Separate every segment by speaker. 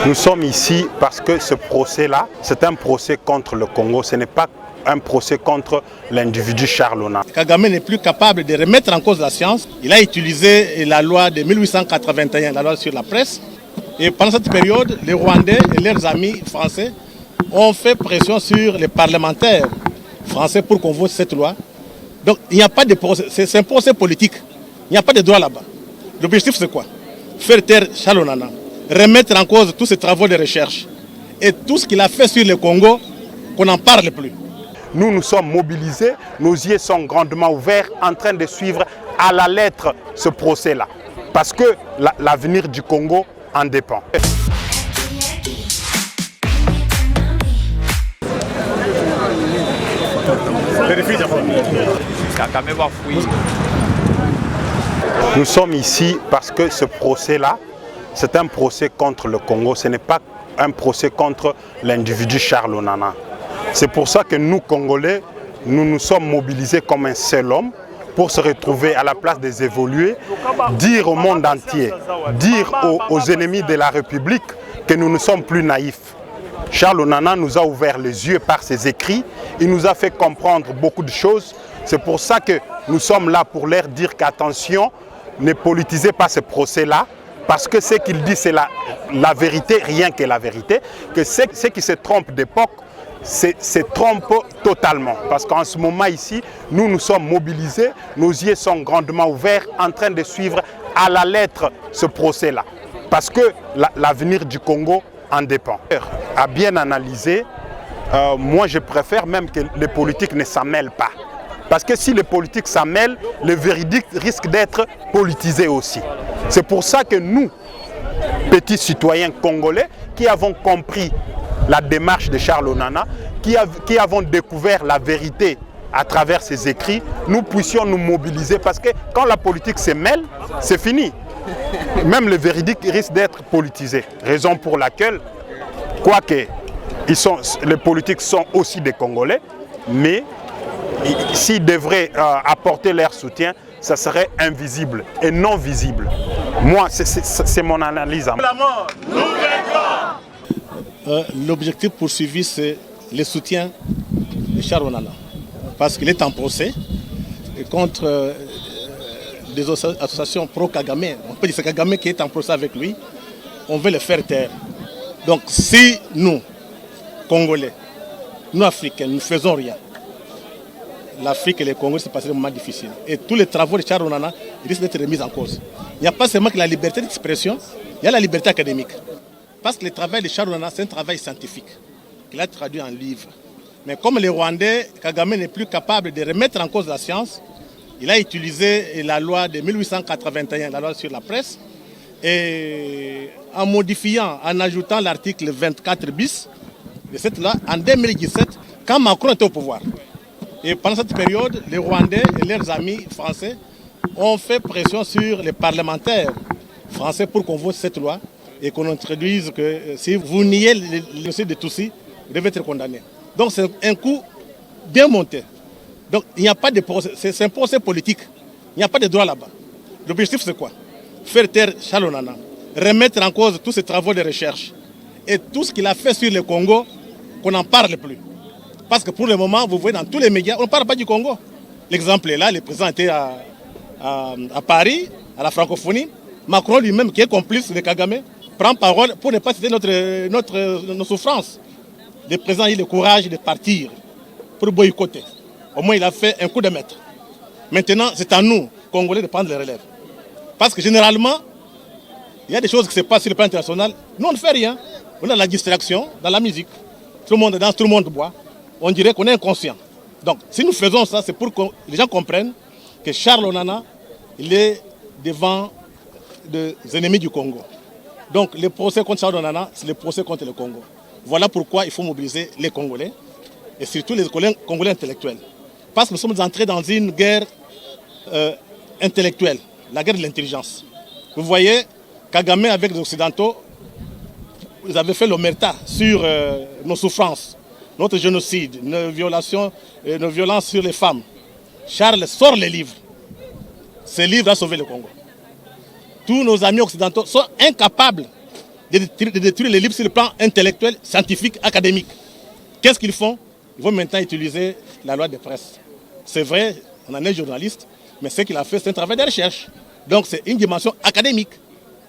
Speaker 1: Nous sommes ici parce que ce procès-là, c'est un procès contre le Congo. Ce n'est pas un procès contre l'individu Charles Onana.
Speaker 2: Kagame n'est plus capable de remettre en cause la science. Il a utilisé la loi de 1881, la loi sur la presse. Et pendant cette période, les Rwandais et leurs amis français ont fait pression sur les parlementaires français pour qu'on vote cette loi. Donc il n'y a pas de procès, c'est un procès politique. Il n'y a pas de droit là-bas. L'objectif c'est quoi? Faire taire Charles Onana, remettre en cause tous ses travaux de recherche et tout ce qu'il a fait sur le Congo, qu'on n'en parle plus.
Speaker 1: Nous nous sommes mobilisés, nos yeux sont grandement ouverts en train de suivre à la lettre ce procès-là. Parce que l'avenir du Congo en dépend. Nous sommes ici parce que ce procès-là, c'est un procès contre le Congo. Ce n'est pas un procès contre l'individu Charles Onana. C'est pour ça que nous, Congolais, nous nous sommes mobilisés comme un seul homme pour se retrouver à la place des évolués, dire au monde entier, dire aux ennemis de la République que nous ne sommes plus naïfs. Charles Onana nous a ouvert les yeux par ses écrits, il nous a fait comprendre beaucoup de choses. C'est pour ça que nous sommes là pour leur dire qu'attention, ne politisez pas ce procès-là, parce que ce qu'il dit c'est la vérité, rien que la vérité, que ceux qui se trompent d'époque se trompent totalement. Parce qu'en ce moment ici, nous nous sommes mobilisés, nos yeux sont grandement ouverts en train de suivre à la lettre ce procès-là. Parce que l'avenir du Congo en dépend. À bien analyser, moi je préfère même que les politiques ne s'en mêlent pas. Parce que si les politiques s'en mêlent, le véridique risque d'être politisé aussi. C'est pour ça que nous, petits citoyens congolais, qui avons compris la démarche de Charles Onana, qui avons découvert la vérité à travers ses écrits, nous puissions nous mobiliser parce que quand la politique se mêle, c'est fini. Même le véridique risque d'être politisé. Raison pour laquelle, quoique les politiques sont aussi des Congolais, mais s'ils devraient apporter leur soutien, ça serait invisible et non visible. Moi, c'est mon analyse.
Speaker 2: L'objectif poursuivi, c'est le soutien de Charles Onana. Parce qu'il est en procès contre des associations pro-Kagame. On peut dire que c'est Kagame qui est en procès avec lui. On veut le faire taire. Donc si nous, Congolais, nous Africains, nous ne faisons rien, l'Afrique et le Congo, c'est passé des moments difficiles. Et tous les travaux de Charles Onana risquent d'être remis en cause. Il n'y a pas seulement que la liberté d'expression, il y a la liberté académique. Parce que le travail de Charles Onana, c'est un travail scientifique, qu'il a traduit en livre. Mais comme les Rwandais, Kagame n'est plus capable de remettre en cause la science, il a utilisé la loi de 1881, la loi sur la presse, et en modifiant, en ajoutant l'article 24 bis de cette loi, en 2017, quand Macron était au pouvoir. Et pendant cette période, les Rwandais et leurs amis français ont fait pression sur les parlementaires français pour qu'on vote cette loi et qu'on introduise que si vous niez le génocide de Tutsis, vous devez être condamné. Donc c'est un coup bien monté. Donc il n'y a pas de procès, c'est un procès politique. Il n'y a pas de droit là-bas. L'objectif c'est quoi? Faire taire Charles Onana, remettre en cause tous ses travaux de recherche et tout ce qu'il a fait sur le Congo, qu'on n'en parle plus. Parce que pour le moment, vous voyez dans tous les médias, on ne parle pas du Congo. L'exemple est là, le président était à Paris, à la francophonie. Macron lui-même, qui est complice de Kagame, prend parole pour ne pas citer nos souffrances. Le président a eu le courage de partir pour boycotter. Au moins, il a fait un coup de maître. Maintenant, c'est à nous, Congolais, de prendre les relèves. Parce que généralement, il y a des choses qui se passent sur le plan international. Nous, on ne fait rien. On a la distraction dans la musique. Tout le monde danse, tout le monde boit. On dirait qu'on est inconscient. Donc, si nous faisons ça, c'est pour que les gens comprennent que Charles Onana, il est devant des ennemis du Congo. Donc, le procès contre Charles Onana, c'est le procès contre le Congo. Voilà pourquoi il faut mobiliser les Congolais, et surtout les Congolais intellectuels. Parce que nous sommes entrés dans une guerre intellectuelle, la guerre de l'intelligence. Vous voyez, Kagame avec les Occidentaux, ils avaient fait l'omerta sur nos souffrances, notre génocide, nos violences sur les femmes. Charles sort les livres. Ce livre a sauvé le Congo. Tous nos amis occidentaux sont incapables de détruire les livres sur le plan intellectuel, scientifique, académique. Qu'est-ce qu'ils font? Ils vont maintenant utiliser la loi de presse. C'est vrai, on en est journaliste, mais ce qu'il a fait, c'est un travail de recherche. Donc c'est une dimension académique.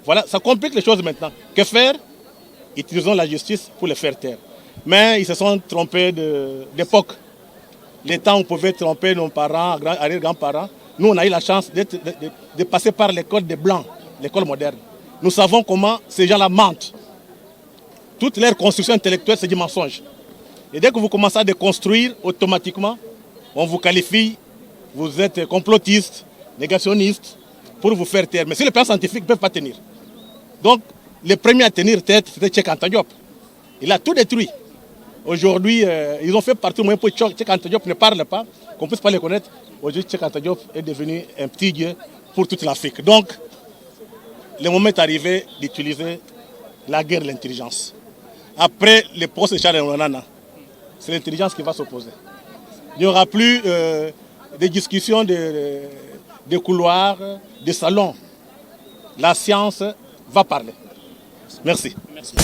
Speaker 2: Voilà, ça complique les choses maintenant. Que faire? Utilisons la justice pour les faire taire. Mais ils se sont trompés d'époque. Les temps où on pouvait tromper nos parents, arrière-grands-parents, nous on a eu la chance de passer par l'école des Blancs, l'école moderne. Nous savons comment ces gens-là mentent. Toute leur construction intellectuelle, c'est du mensonge. Et dès que vous commencez à déconstruire, automatiquement, on vous qualifie, vous êtes complotiste, négationniste, pour vous faire taire. Mais sur le plan scientifique, ils ne peuvent pas tenir. Donc, le premier à tenir tête, c'était Cheikh Anta Diop. Il a tout détruit. Aujourd'hui, ils ont fait partout moyen pour que Cheikh Anta Diop ne parle pas, qu'on ne puisse pas le connaître. Aujourd'hui, Cheikh Anta Diop est devenu un petit dieu pour toute l'Afrique. Donc, le moment est arrivé d'utiliser la guerre de l'intelligence. Après le procès de Charles Onana, c'est l'intelligence qui va s'opposer. Il n'y aura plus de discussions de couloirs, de salons. La science va parler. Merci.
Speaker 3: Merci.